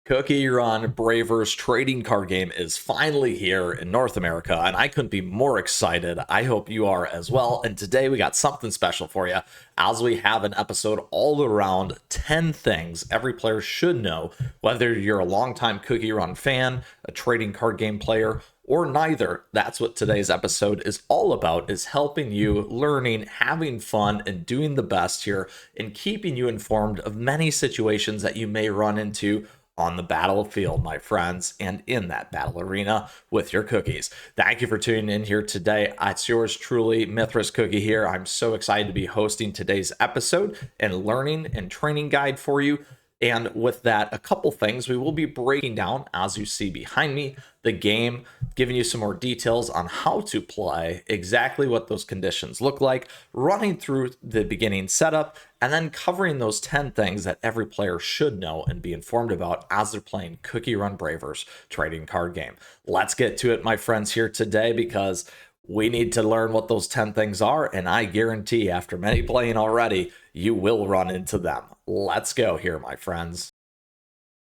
CookieRun Braverse trading card game is finally here in North America, and I couldn't be more excited. I hope you are as well. And today we got something special for you, as we have an episode all around 10 things every player should know, whether you're a longtime CookieRun fan, a trading card game player, or neither. That's what today's episode is all about, is helping you, learning, having fun, and doing the best here, and keeping you informed of many situations that you may run into on the battlefield, my friends, and in that battle arena with your cookies. Thank you for tuning in here today. It's yours truly, Mithras Cookie here. I'm so excited to be hosting today's episode and learning and training guide for you. And with that, a couple things we will be breaking down, as you see behind me, the game, giving you some more details on how to play, exactly what those conditions look like, running through the beginning setup, and then covering those 10 things that every player should know and be informed about as they're playing CookieRun Braverse trading card game. Let's get to it, my friends, here today, because we need to learn what those 10 things are, and I guarantee after many playing already, you will run into them. Let's go here, my friends.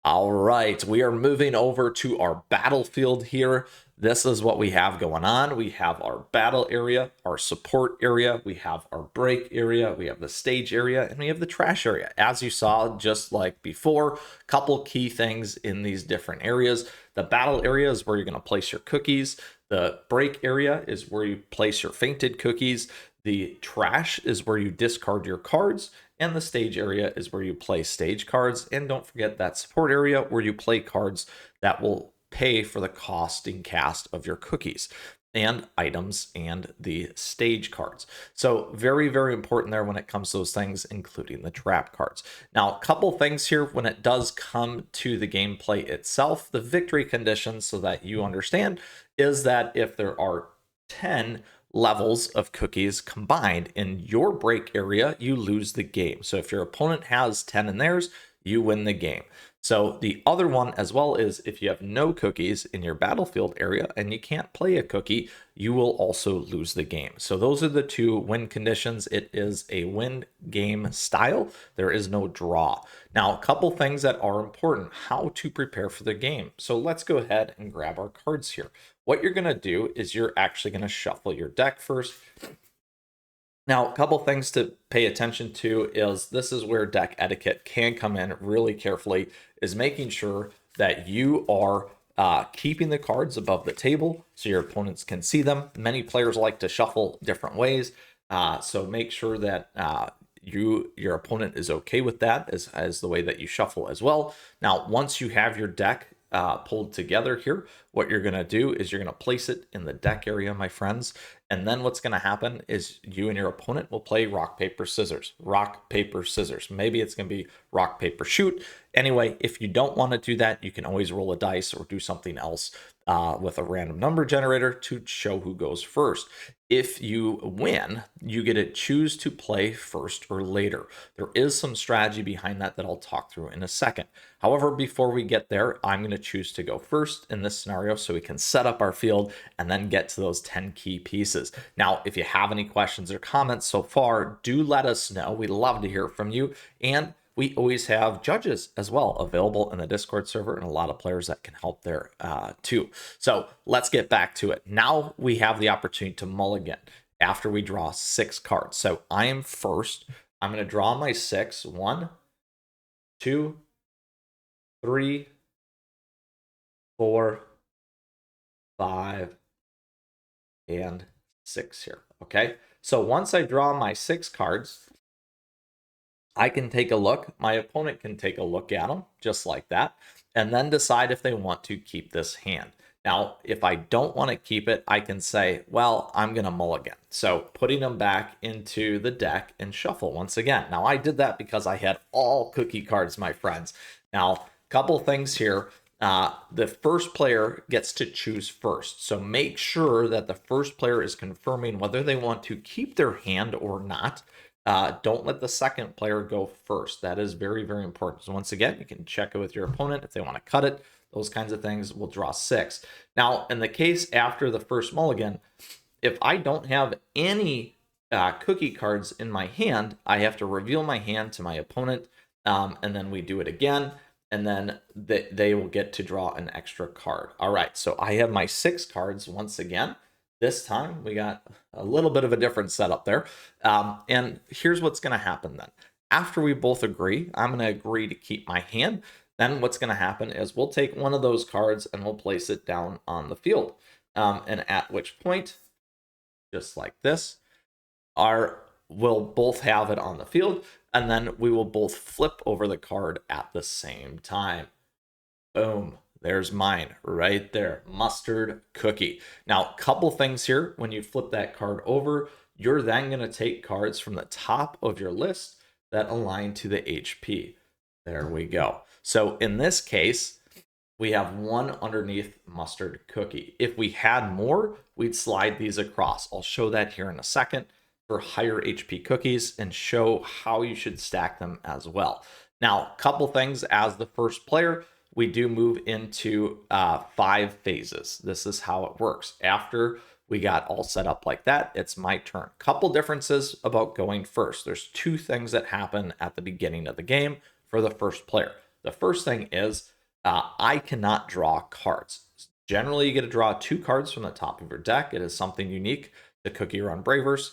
All right, we are moving over to our battlefield here. This is what we have going on. We have our battle area, our support area, we have our break area, we have the stage area, and we have the trash area. As you saw, just like before, a couple key things in these different areas. The battle area is where you're going to place your cookies. The break area is where you place your fainted cookies. The trash is where you discard your cards, and the stage area is where you play stage cards. And don't forget that support area where you play cards that will pay for the costing cast of your cookies and items and the stage cards. So very, very important there when it comes to those things, including the trap cards. Now, a couple things here when it does come to the gameplay itself, the victory conditions, so that you understand, is that if there are 10 levels of cookies combined in your break area, you lose the game. So if your opponent has 10 in theirs, you win the game. So the other one as well is if you have no cookies in your battlefield area and you can't play a cookie, you will also lose the game. So those are the two win conditions. It is a win game style. There is no draw. Now, a couple things that are important, how to prepare for the game. So let's go ahead and grab our cards here. What you're going to do is you're actually going to shuffle your deck first. Now, a couple things to pay attention to is this is where deck etiquette can come in really carefully, is making sure that you are keeping the cards above the table so your opponents can see them. Many players like to shuffle different ways, so make sure that your opponent is okay with that as the way that you shuffle as well. Now, once you have your deck pulled together here, what you're going to do is you're going to place it in the deck area, my friends, and then what's going to happen is you and your opponent will play rock, paper, scissors. Rock, paper, scissors. Maybe it's going to be rock, paper, shoot. Anyway, if you don't want to do that, you can always roll a dice or do something else with a random number generator to show who goes first. If you win, you get to choose to play first or later. There is some strategy behind that I'll talk through in a second. However, before we get there, I'm going to choose to go first in this scenario so we can set up our field and then get to those 10 key pieces. Now, if you have any questions or comments so far, do let us know. We'd love to hear from you. And we always have judges as well available in the Discord server and a lot of players that can help there too. So let's get back to it. Now we have the opportunity to mulligan after we draw 6 cards. So I am first. I'm going to draw my 6. 1, 2, 3, 4, 5, and 6 here. Okay. So once I draw my 6 cards, I can take a look. My opponent can take a look at them just like that, and then decide if they want to keep this hand. Now, if I don't want to keep it, I can say, well, I'm going to mulligan. So putting them back into the deck and shuffle once again. Now, I did that because I had all cookie cards, my friends. Now, a couple things here. The first player gets to choose first. So make sure that the first player is confirming whether they want to keep their hand or not. Don't let the second player go first. That is very, very important. So once again, you can check it with your opponent if they want to cut it. Those kinds of things will draw 6. Now, in the case after the first mulligan, if I don't have any cookie cards in my hand, I have to reveal my hand to my opponent, and then we do it again. and then they will get to draw an extra card. All right, so I have my 6 cards once again. This time we got a little bit of a different setup there. And here's what's going to happen then. After we both agree, I'm going to agree to keep my hand. Then what's going to happen is we'll take one of those cards and we'll place it down on the field. And at which point, just like this, we'll both have it on the field, and then we will both flip over the card at the same time. Boom. There's mine right there. Mustard Cookie. Now, a couple things here. When you flip that card over, you're then going to take cards from the top of your list that align to the HP. There we go. So in this case, we have one underneath Mustard Cookie. If we had more, we'd slide these across. I'll show that here in a second for higher HP cookies and show how you should stack them as well. Now, a couple things as the first player, we do move into 5 phases. This is how it works. After we got all set up like that, it's my turn. Couple differences about going first. There's 2 things that happen at the beginning of the game for the first player. The first thing is I cannot draw cards. Generally, you get to draw 2 cards from the top of your deck. It is something unique to CookieRun Braverse.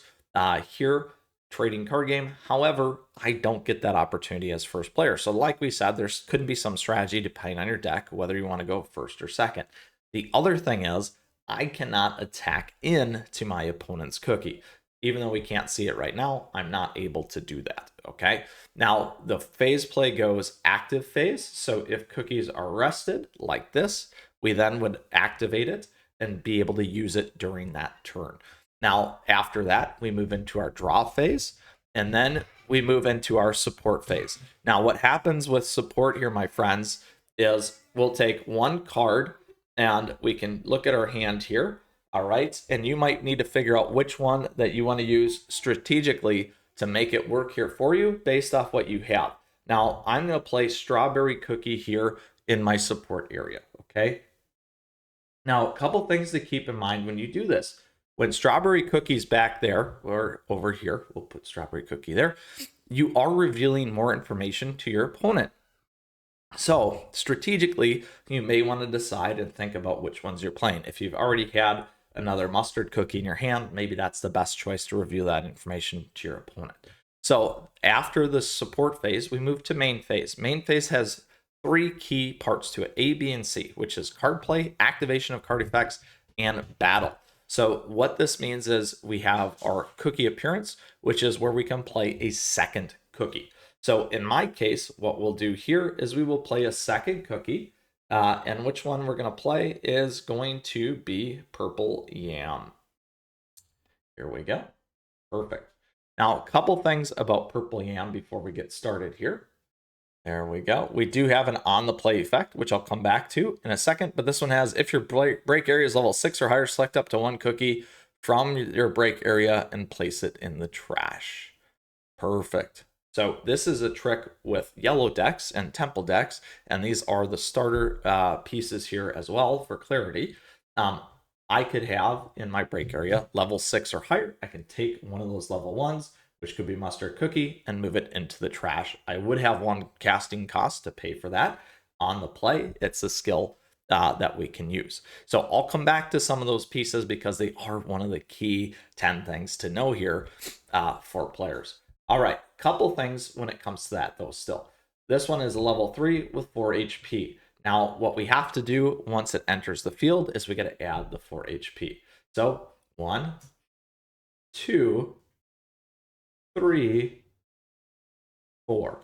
Here, trading card game. However, I don't get that opportunity as first player. So like we said, there could be some strategy depending on your deck, whether you want to go first or second. The other thing is I cannot attack into my opponent's cookie. Even though we can't see it right now, I'm not able to do that, okay? Now, the phase play goes active phase. So if cookies are rested like this, we then would activate it and be able to use it during that turn. Now, after that, we move into our draw phase, and then we move into our support phase. Now, what happens with support here, my friends, is we'll take one card, and we can look at our hand here, all right? And you might need to figure out which one that you want to use strategically to make it work here for you based off what you have. Now, I'm going to play Strawberry Cookie here in my support area, okay? Now, a couple things to keep in mind when you do this. When Strawberry Cookie's back there, or over here, we'll put Strawberry Cookie there, you are revealing more information to your opponent. So strategically, you may want to decide and think about which ones you're playing. If you've already had another Mustard Cookie in your hand, maybe that's the best choice to reveal that information to your opponent. So after the support phase, we move to main phase. Main phase has 3 key parts to it, A, B, and C, which is card play, activation of card effects, and battle. So what this means is we have our cookie appearance, which is where we can play a second cookie. So in my case, what we'll do here is we will play a second cookie, and which one we're going to play is going to be Purple Yam. Here we go. Perfect. Now, a couple things about Purple Yam before we get started here. There we go. We do have an on the play effect, which I'll come back to in a second, but this one has, if your break area is level 6 or higher, select up to 1 cookie from your break area and place it in the trash. Perfect. So this is a trick with yellow decks and temple decks, and these are the starter pieces here as well for clarity. I could have in my break area level 6 or higher. I can take one of those level 1s, which could be Mustard Cookie, and move it into the trash. I would have 1 casting cost to pay for that. On the play, it's a skill that we can use. So I'll come back to some of those pieces because they are one of the key 10 things to know here for players. All right, couple things when it comes to that though still. This one is a level 3 with 4 HP. Now, what we have to do once it enters the field is we got to add the 4 HP. So 1, 2, 3, 4.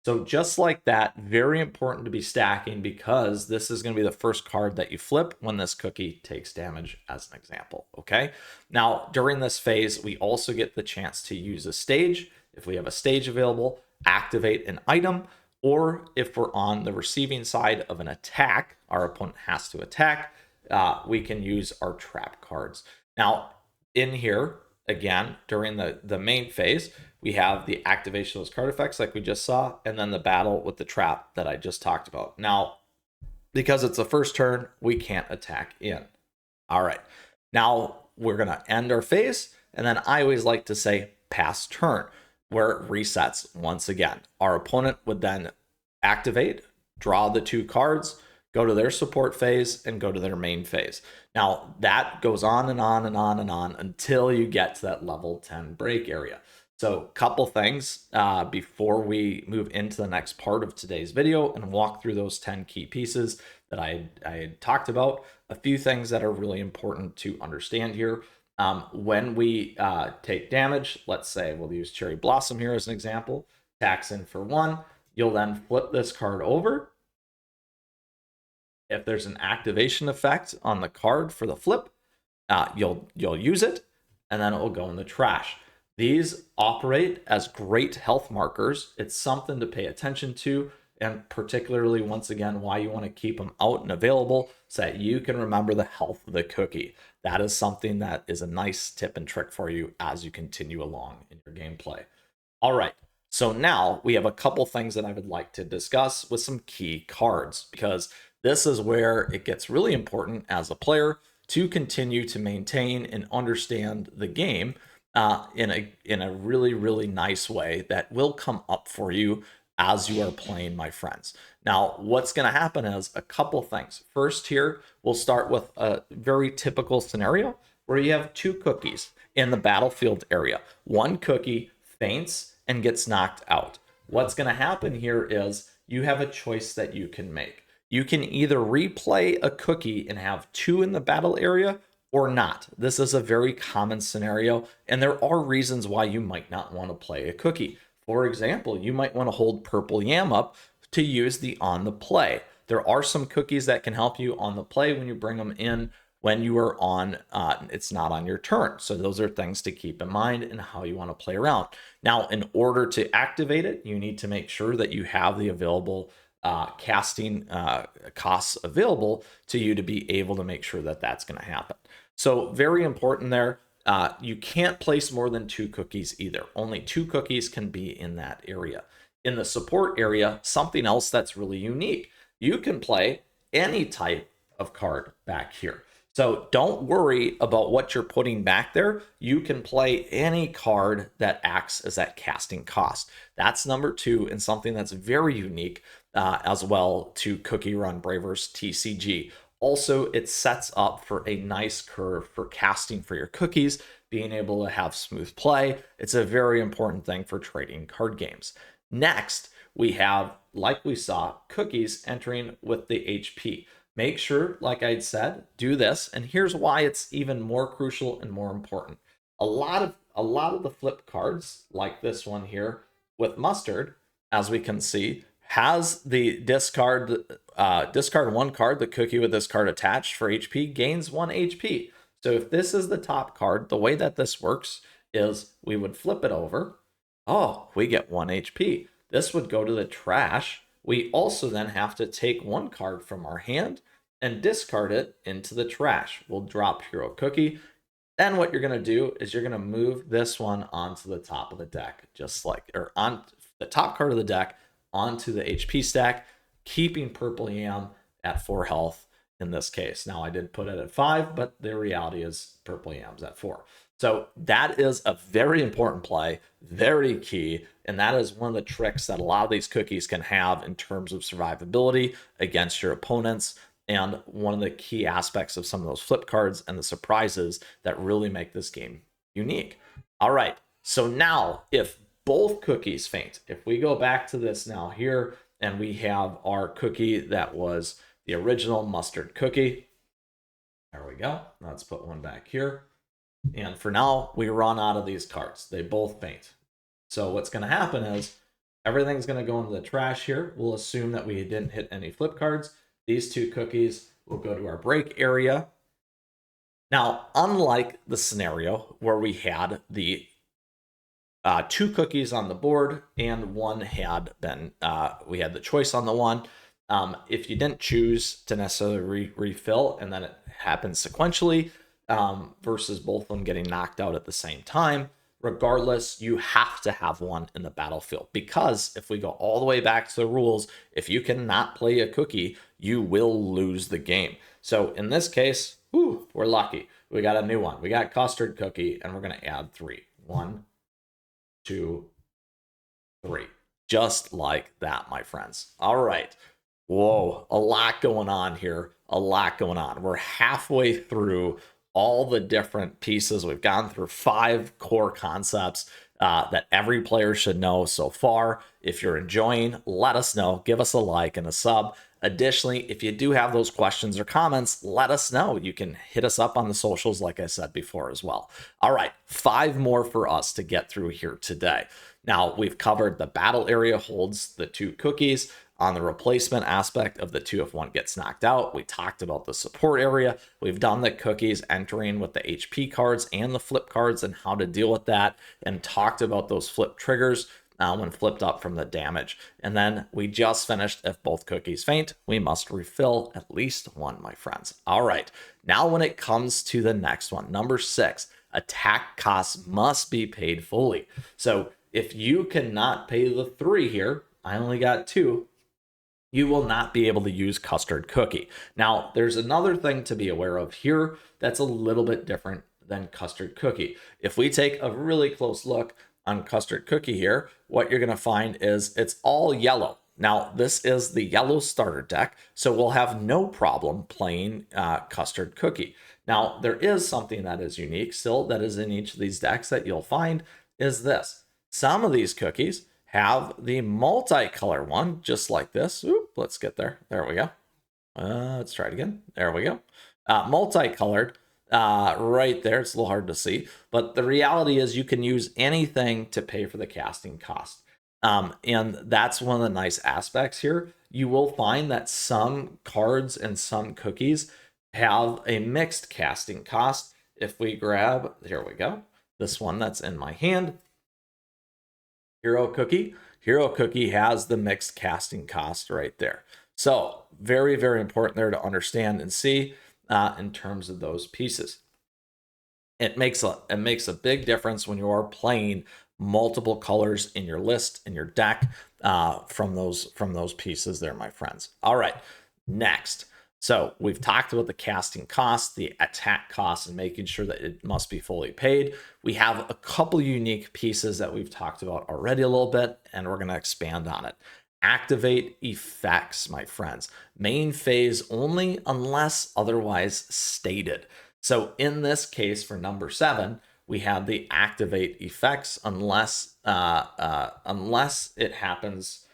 So just like that, very important to be stacking because this is going to be the first card that you flip when this cookie takes damage as an example, okay? Now, during this phase, we also get the chance to use a stage. If we have a stage available, activate an item, or if we're on the receiving side of an attack, our opponent has to attack, we can use our trap cards. Now, in here, again, during the main phase, we have the activation of those card effects like we just saw, and then the battle with the trap that I just talked about. Now, because it's the first turn, we can't attack in. All right, now we're gonna end our phase, and then I always like to say pass turn, where it resets once again. Our opponent would then activate draw the 2 cards, go to their support phase, and go to their main phase. Now, that goes on and on and on and on until you get to that level 10 break area. So, couple things before we move into the next part of today's video and walk through those 10 key pieces that I had talked about. A few things that are really important to understand here. When we take damage, let's say we'll use Cherry Blossom here as an example, tax in for 1. You'll then flip this card over. If there's an activation effect on the card for the flip, you'll use it, and then it will go in the trash. These operate as great health markers. It's something to pay attention to, and particularly, once again, why you want to keep them out and available so that you can remember the health of the cookie. That is something that is a nice tip and trick for you as you continue along in your gameplay. All right, so now we have a couple things that I would like to discuss with some key cards, because this is where it gets really important as a player to continue to maintain and understand the game in a really, really nice way that will come up for you as you are playing, my friends. Now, what's going to happen is a couple things. First here, we'll start with a very typical scenario where you have 2 cookies in the battlefield area. 1 cookie faints and gets knocked out. What's going to happen here is you have a choice that you can make. You can either replay a cookie and have 2 in the battle area or not. This is a very common scenario, and there are reasons why you might not want to play a cookie. For example, you might want to hold Purple Yam up to use the on the play. There are some cookies that can help you on the play when you bring them in when you are on, it's not on your turn. So those are things to keep in mind and how you want to play around. Now, in order to activate it, you need to make sure that you have the available casting costs available to you to be able to make sure that that's going to happen. So very important there. You can't place more than 2 cookies either. Only 2 cookies can be in that area. In the support area, something else that's really unique. You can play any type of card back here. So don't worry about what you're putting back there. You can play any card that acts as that casting cost. That's number 2, and something that's very unique as well to CookieRun Braverse TCG. Also, it sets up for a nice curve for casting for your cookies, being able to have smooth play. It's a very important thing for trading card games. Next, we have, like we saw, cookies entering with the HP. Make sure, like I'd said, do this, and here's why it's even more crucial and more important. A lot of the flip cards, like this one here with Mustard, as we can see, has the discard 1 card, the cookie with this card attached for HP gains 1 HP. So if this is the top card, the way that this works is we would flip it over. Oh, we get 1 HP. This would go to the trash. We also then have to take 1 card from our hand and discard it into the trash. We'll drop Hero Cookie. Then what you're going to do is you're going to move this one onto the top of the deck, just like, or on the top card of the deck onto the HP stack, keeping Purple Yam at 4 health in this case. Now, I did put it at 5, but the reality is Purple Yam's at 4. So that is a very important play, very key, and that is one of the tricks that a lot of these cookies can have in terms of survivability against your opponents, and one of the key aspects of some of those flip cards and the surprises that really make this game unique. All right, so now if both cookies faint, if we go back to this now here, and we have our cookie that was the original Mustard cookie. There we go. Let's put one back here. And for now, we run out of these cards. They both faint. So what's going to happen is everything's going to go into the trash here. We'll assume that we didn't hit any flip cards. These 2 cookies will go to our break area. Now, unlike the scenario where we had the 2 cookies on the board and 1 had been, we had the choice on the one. If you didn't choose to necessarily refill and then it happens sequentially versus both of them getting knocked out at the same time, regardless, you have to have 1 in the battlefield, because if we go all the way back to the rules, if you cannot play a cookie, you will lose the game. So in this case, we're lucky. We got a new one. We got Custard Cookie, and we're going to add 3. 1, 2, 3. Just like that, my friends. All right. Whoa, a lot going on here. A lot going on. We're halfway through all the different pieces. We've gone through 5 core concepts that every player should know so far. If you're enjoying, let us know. Give us a like and a sub. Additionally, if you do have those questions or comments, let us know. You can hit us up on the socials, like I said before, as well. All right, 5 more for us to get through here today. Now, we've covered the battle area holds the 2 cookies. On the replacement aspect of the 2 if one gets knocked out, we talked about the support area. We've done the cookies entering with the HP cards and the flip cards and how to deal with that, and talked about those flip triggers when flipped up from the damage. And then we just finished, if both cookies faint, we must refill at least one, my friends. All right, now when it comes to the next one, number 6, attack costs must be paid fully. So if you cannot pay the 3 here, I only got 2, you will not be able to use Custard Cookie. Now, there's another thing to be aware of here that's a little bit different than Custard Cookie. If we take a really close look on Custard Cookie here, what you're going to find is it's all yellow. Now, this is the yellow starter deck, so we'll have no problem playing Custard Cookie. Now, there is something that is unique still that is in each of these decks that you'll find is this. Some of these cookies have the multicolor one, just like this. Oop, let's get there. There we go. Let's try it again. There we go. Multicolored right there. It's a little hard to see, but the reality is you can use anything to pay for the casting cost. And that's one of the nice aspects here. You will find that some cards and some cookies have a mixed casting cost. If we grab, here we go, this one that's in my hand, Hero Cookie. Hero Cookie has the mixed casting cost right there. So very, very important there to understand and see in terms of those pieces. It makes a big difference when you are playing multiple colors in your list, in your deck, from those pieces there, my friends. All right, next. So we've talked about the casting cost, the attack cost, and making sure that it must be fully paid. We have a couple unique pieces that we've talked about already a little bit, and we're going to expand on it. Activate effects, my friends. Main phase only unless otherwise stated. So in this case, for number 7, we have the activate effects unless it happens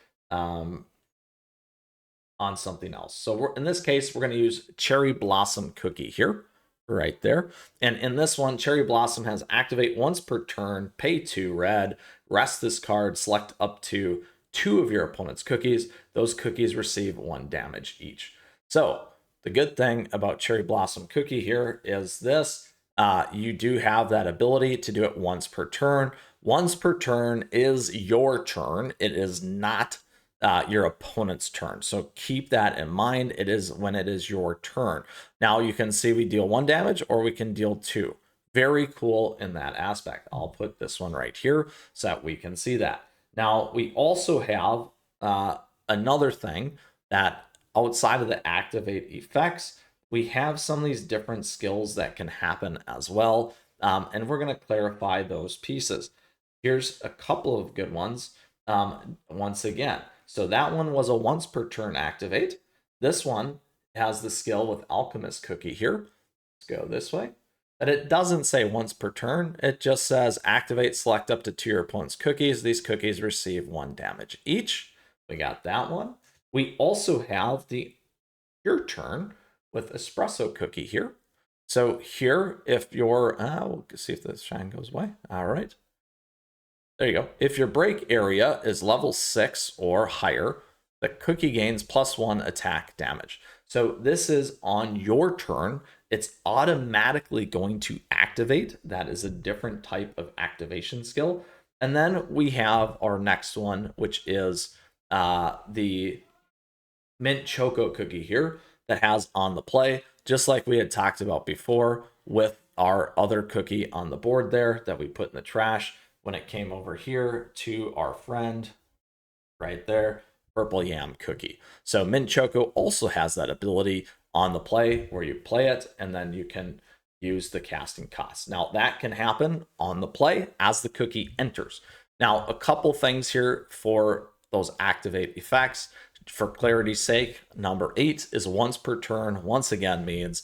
on something else. So in this case, we're going to use Cherry Blossom Cookie here, right there. And in this one, Cherry Blossom has activate once per turn, pay 2 red, rest this card, select up to 2 of your opponent's cookies. Those cookies receive 1 damage each. So the good thing about Cherry Blossom Cookie here is this. You do have that ability to do it once per turn. Once per turn is your turn. It is not your opponent's turn. So keep that in mind. It is when it is your turn. Now you can see we deal 1 damage or we can deal 2. Very cool in that aspect. I'll put this one right here so that we can see that. Now we also have another thing that outside of the activate effects, we have some of these different skills that can happen as well. And we're going to clarify those pieces. Here's a couple of good ones. Once again, so that one was a once per turn activate. This one has the skill with Alchemist Cookie here. Let's go this way. But it doesn't say once per turn. It just says activate, select up to 2 your opponent's cookies. These cookies receive 1 damage each. We got that one. We also have the your turn with Espresso Cookie here. So here, if you're, we'll see if the shine goes away. All right. There you go. If your break area is level 6 or higher, the cookie gains +1 attack damage. So this is on your turn. It's automatically going to activate. That is a different type of activation skill. And then we have our next one, which is the Mint Choco Cookie here that has on the play, just like we had talked about before with our other cookie on the board there that we put in the trash. When it came over here to our friend right there, Purple Yam Cookie. So Mint Choco also has that ability on the play where you play it and then you can use the casting cost. Now that can happen on the play as the cookie enters. Now a couple things here for those activate effects. for clarity's sake, number 8 is once per turn. Once again means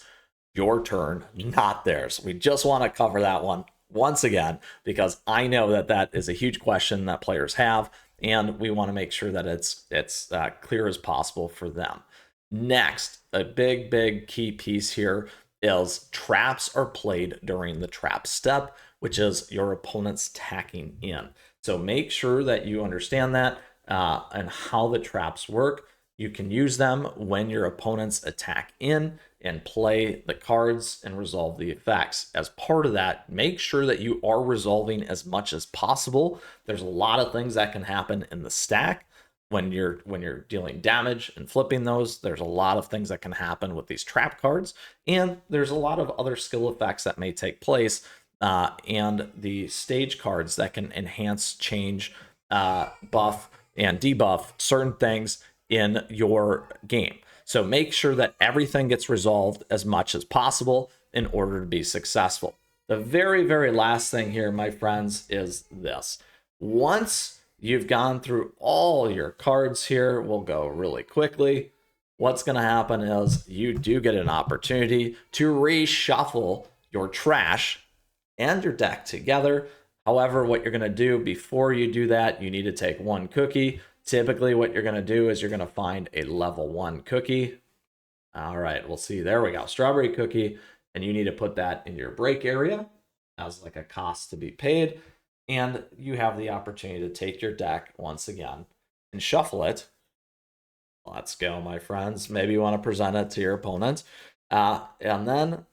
your turn, not theirs. We just want to cover that one once again, because I know that that is a huge question that players have, and we want to make sure that it's clear as possible for them. Next, a big key piece here is traps are played during the trap step, which is your opponent's tacking in. So make sure that you understand that and how the traps work. You can use them when your opponents attack in and play the cards and resolve the effects. As part of that, make sure that you are resolving as much as possible. There's a lot of things that can happen in the stack when you're dealing damage and flipping those. There's a lot of things that can happen with these trap cards, and there's a lot of other skill effects that may take place, and the stage cards that can enhance, change, buff, and debuff certain things in your game. So make sure that everything gets resolved as much as possible in order to be successful. The very last thing here, my friends, is this. Once you've gone through all your cards here, we'll go really quickly. What's going to happen is you do get an opportunity to reshuffle your trash and your deck together. However, what you're going to do before you do that, you need to take one cookie. Typically, what you're going to do is you're going to find a level 1 cookie. All right, we'll see. There we go. Strawberry cookie. And you need to put that in your break area as like a cost to be paid. And you have the opportunity to take your deck once again and shuffle it. Let's go, my friends. Maybe you want to present it to your opponent. And then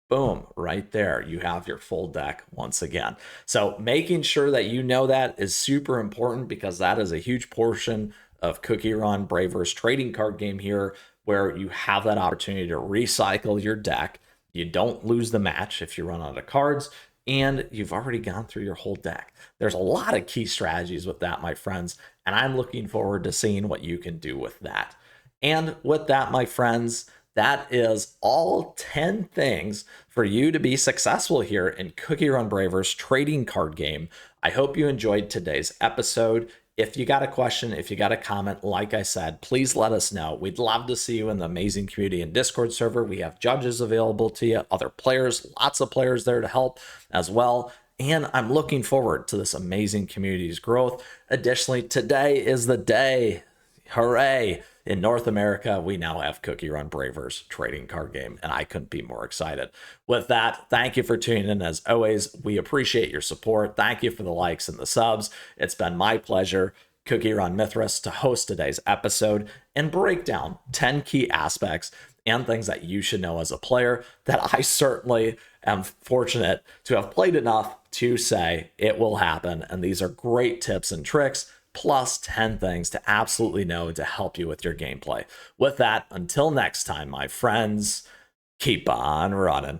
boom, right there, you have your full deck once again. So making sure that you know that is super important, because that is a huge portion of CookieRun Braverse trading card game here, where you have that opportunity to recycle your deck. You don't lose the match if you run out of cards, and you've already gone through your whole deck. There's a lot of key strategies with that, my friends, and I'm looking forward to seeing what you can do with that. And with that, my friends, that is all 10 things for you to be successful here in CookieRun Braverse trading card game. I hope you enjoyed today's episode. If you got a question, if you got a comment, like I said, please let us know. We'd love to see you in the amazing community and Discord server. We have judges available to you, other players, lots of players there to help as well. And I'm looking forward to this amazing community's growth. Additionally, today is the day. Hooray! In North America, we now have CookieRun Braverse trading card game, and I couldn't be more excited. With that, thank you for tuning in. As always, we appreciate your support. Thank you for the likes and the subs. It's been my pleasure, CookieRun Mithras, to host today's episode and break down 10 key aspects and things that you should know as a player that I certainly am fortunate to have played enough to say it will happen. And these are great tips and tricks, plus 10 things to absolutely know to help you with your gameplay. With that, until next time, my friends, keep on running.